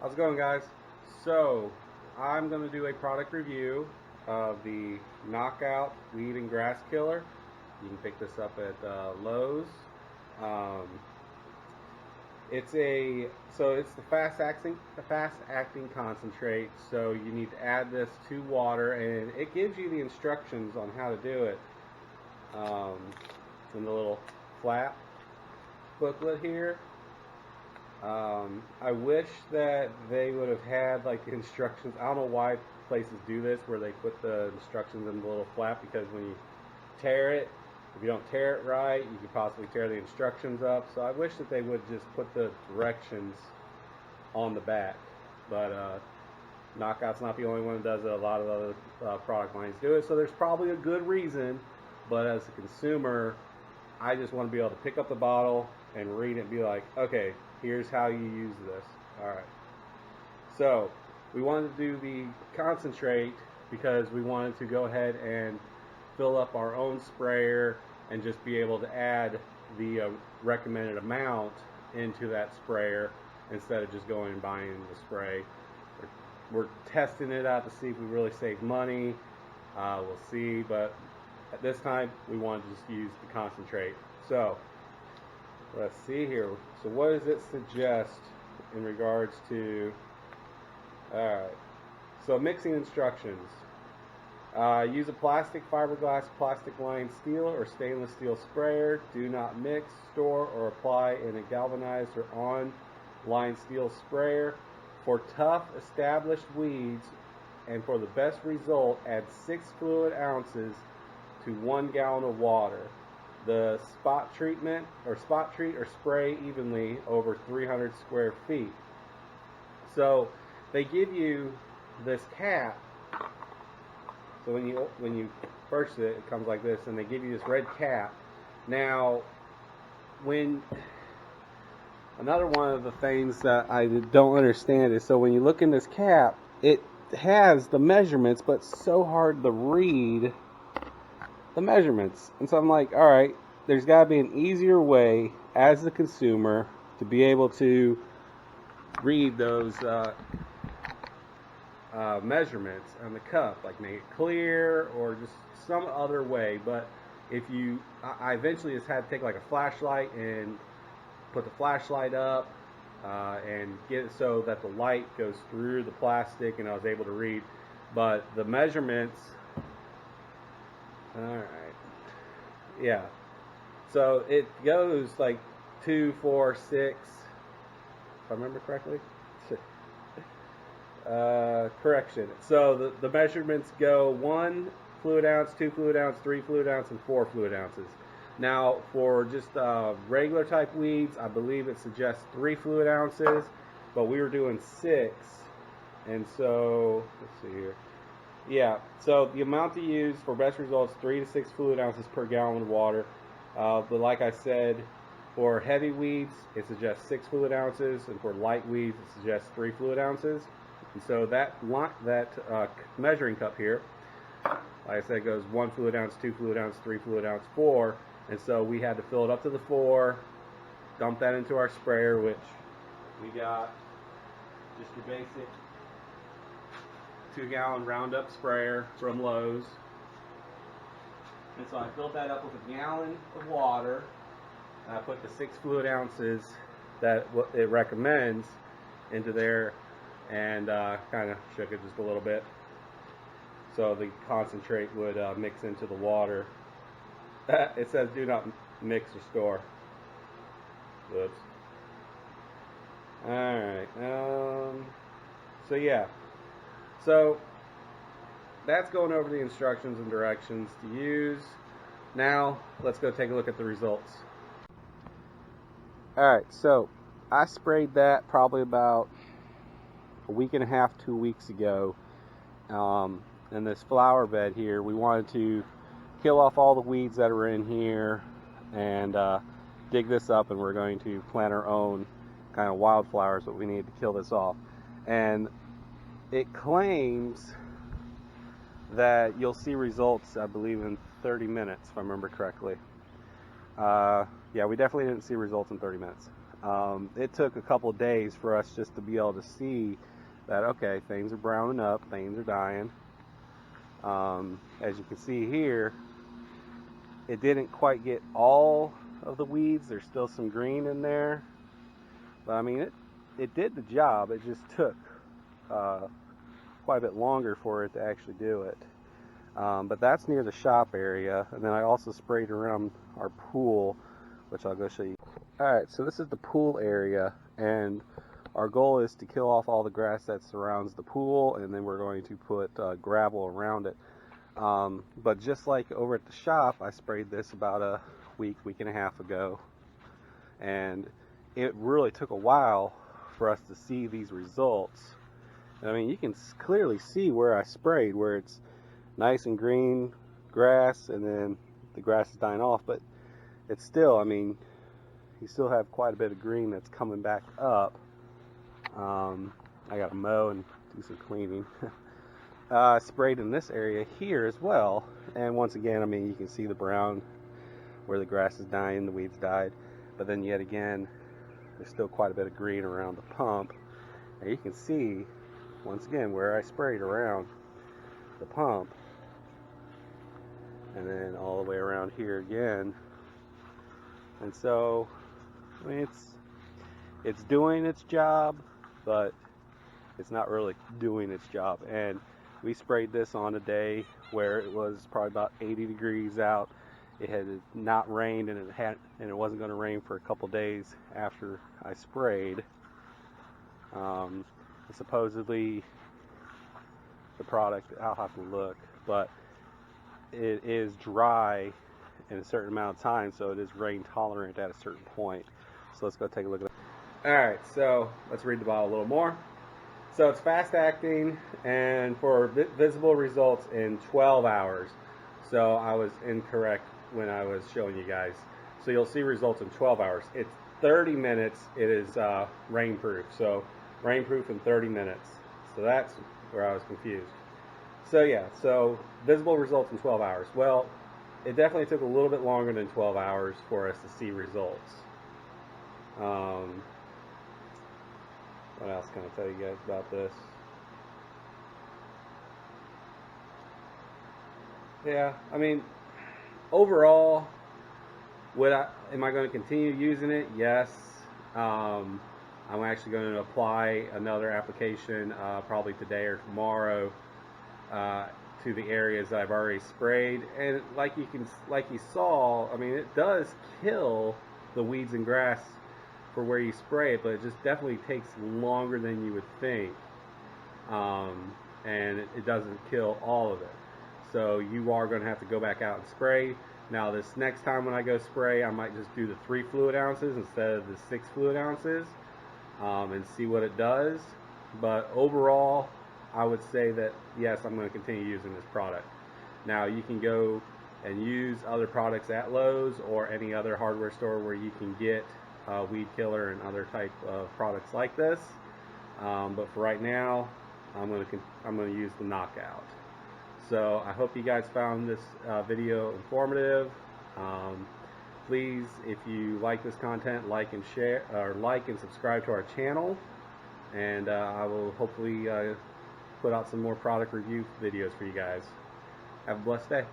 How's it going, guys? So, I'm going to do a product review of the KnockOut Weed and Grass Killer. You can pick this up at Lowe's. Um, it's the fast acting concentrate. So you need to add this to water, and it gives you the instructions on how to do it in the little flap booklet here. I wish that they would have had like the instructions. I don't know why places do this where they put the instructions in the little flap, because when you tear it, if you don't tear it right, you could possibly tear the instructions up. So I wish that they would just put the directions on the back. But KnockOut's not the only one that does it. A lot of other product lines do it. So there's probably a good reason. But as a consumer, I just want to be able to pick up the bottle and read it and be like, okay, here's how you use this. Alright. So, we wanted to do the concentrate because we wanted to go ahead and fill up our own sprayer and just be able to add the recommended amount into that sprayer instead of just going and buying the spray. We're testing it out to see if we really save money. We'll see, but at this time we wanted to just use the concentrate. So, let's see here. So what does it suggest in regards to, alright, so mixing instructions. Use a plastic, fiberglass, plastic lined steel or stainless steel sprayer. Do not mix, store, or apply in a galvanized or on-line steel sprayer. For tough, established weeds and for the best result, add 6 fluid ounces to 1 gallon of water. The spot treat or spray evenly over 300 square feet. So they give you this cap. So when you purchase it, it comes like this, and they give you this red cap. Now, another one of the things that I don't understand is, so when you look in this cap, it has the measurements, but it's so hard to read the measurements. And so I'm like, all right, there's got to be an easier way as the consumer to be able to read those measurements on the cup, like make it clear or just some other way. But I eventually just had to take like a flashlight and put the flashlight up and get it so that the light goes through the plastic, and I was able to read. But the measurements, alright, yeah, so it goes like 2, 4, 6, if I remember correctly. Correction. So the measurements go 1 fluid ounce, 2 fluid ounce, 3 fluid ounce, and 4 fluid ounces. Now, for just regular type weeds, I believe it suggests 3 fluid ounces, but we were doing 6, and so let's see here. Yeah, so the amount to use for best results, 3 to 6 fluid ounces per gallon of water. But like I said, for heavy weeds, it suggests 6 fluid ounces, and for light weeds, it suggests 3 fluid ounces. And so that measuring cup here, like I said, goes 1 fluid ounce, 2 fluid ounce, 3 fluid ounce, 4. And so we had to fill it up to the 4, dump that into our sprayer, which we got just your basic 2-gallon Roundup sprayer from Lowe's. And so I filled that up with a gallon of water, and I put the 6 fluid ounces that it recommends into there, and kind of shook it just a little bit so the concentrate would mix into the water. It says do not mix or store. Whoops. Alright, so yeah, so that's going over the instructions and directions to use. Now let's go take a look at the results. Alright, so I sprayed that probably about a week and a half, 2 weeks ago. In this flower bed here, we wanted to kill off all the weeds that are in here and dig this up, and we're going to plant our own kind of wildflowers, but we need to kill this off. And it claims that you'll see results, I believe, in 30 minutes, if I remember correctly. Yeah, we definitely didn't see results in 30 minutes. It took a couple days for us just to be able to see that, okay, things are browning up, things are dying. As you can see here, it didn't quite get all of the weeds. There's still some green in there, but I mean, it did the job. It just took quite a bit longer for it to actually do it. But that's near the shop area, and then I also sprayed around our pool, which I'll go show you. Alright, so this is the pool area, and our goal is to kill off all the grass that surrounds the pool, and then we're going to put gravel around it. But just like over at the shop, I sprayed this about a week and a half ago, and it really took a while for us to see these results. And I mean, you can clearly see where I sprayed, where it's nice and green grass, and then the grass is dying off, but it's still, I mean, you still have quite a bit of green that's coming back up. I got to mow and do some cleaning. I sprayed in this area here as well, and once again, I mean, you can see the brown where the grass is dying, the weeds died, but then yet again, there's still quite a bit of green around the pump. And you can see, once again, where I sprayed around the pump, and then all the way around here again. And so, I mean, it's doing its job, but it's not really doing its job. And we sprayed this on a day where it was probably about 80 degrees out. It had not rained, and it wasn't going to rain for a couple days after I sprayed. Supposedly, the product, I'll have to look, but it is dry in a certain amount of time, so it is rain tolerant at a certain point. So let's go take a look at it. Alright, so let's read the bottle a little more. So it's fast acting, and for visible results in 12 hours. So I was incorrect when I was showing you guys. So you'll see results in 12 hours. It's 30 minutes. It is rainproof. So rainproof in 30 minutes. So that's where I was confused. So yeah, so visible results in 12 hours. Well, it definitely took a little bit longer than 12 hours for us to see results. What else can I tell you guys about this? Yeah, I mean, overall, am I going to continue using it? Yes. I'm actually going to apply another application probably today or tomorrow to the areas that I've already sprayed, and like you saw, I mean, it does kill the weeds and grass for where you spray it, but it just definitely takes longer than you would think, and it doesn't kill all of it. So you are going to have to go back out and spray. Now this next time when I go spray, I might just do the 3 fluid ounces instead of the 6 fluid ounces, and see what it does. But overall, I would say that yes, I'm going to continue using this product. Now you can go and use other products at Lowe's or any other hardware store where you can get weed killer and other type of products like this. But for right now, I'm going to use the KnockOut. So I hope you guys found this video informative. Please, if you like this content, like and share, or like and subscribe to our channel, and I will hopefully put out some more product review videos for you guys. Have a blessed day.